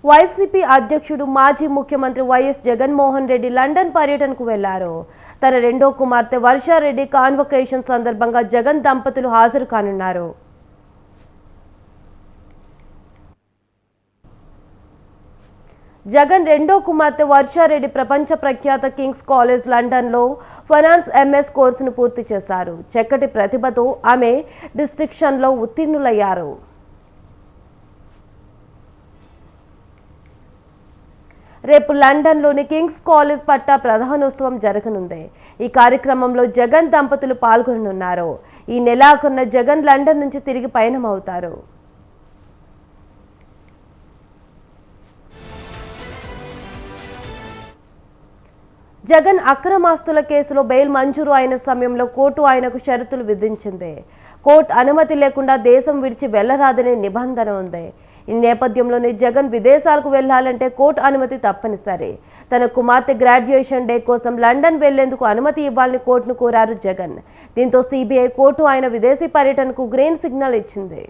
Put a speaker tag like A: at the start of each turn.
A: YCP అధ్యక్షుడు మాజీ ముఖ్యమంత్రి వైఎస్ జగన్మోహన్ రెడ్డి లండన్ పర్యటనకు వెళ్లారు. తన రెండో కుమార్తె వర్షారెడ్డి కాన్వకేషన్ సందర్భంగా జగన్ దంపతులు హాజరు కానున్నారు. జగన్ రెండో కుమార్తె వర్షారెడ్డి ప్రపంచ ప్రఖ్యాత కింగ్స్ కాలేజ్ లండన్లో ఫైనాన్స్ ఎంఎస్ కోర్సును పూర్తి చేశారు. చక్కటి ప్రతిభతో ఆమె డిస్టింక్షన్లో ఉత్తీర్ణులయ్యారు. రేపు లండన్లోని కింగ్స్ కాలేజ్ పట్టా ప్రధానోత్సవం జరగనుంది. ఈ కార్యక్రమంలో జగన్ దంపతులు పాల్గొననున్నారు. ఈ నెలాఖరున జగన్ లండన్ నుంచి తిరిగి పయనమవుతారు. జగన్ అక్రమాస్తుల కేసులో బెయిల్ మంజూరు అయిన సమయంలో కోర్టు ఆయనకు షరతులు విధించింది. కోర్టు అనుమతి లేకుండా దేశం విడిచి వెళ్లరాదనే నిబంధన ఉంది. ఈ నేపథ్యంలోనే జగన్ విదేశాలకు వెళ్లాలంటే కోర్టు అనుమతి తప్పనిసరి. తన కుమార్తె గ్రాడ్యుయేషన్ డే కోసం లండన్ వెళ్లేందుకు అనుమతి ఇవ్వాలని కోర్టును కోరారు జగన్. దీంతో సిబిఐ కోర్టు ఆయన విదేశీ పర్యటనకు గ్రీన్ సిగ్నల్ ఇచ్చింది.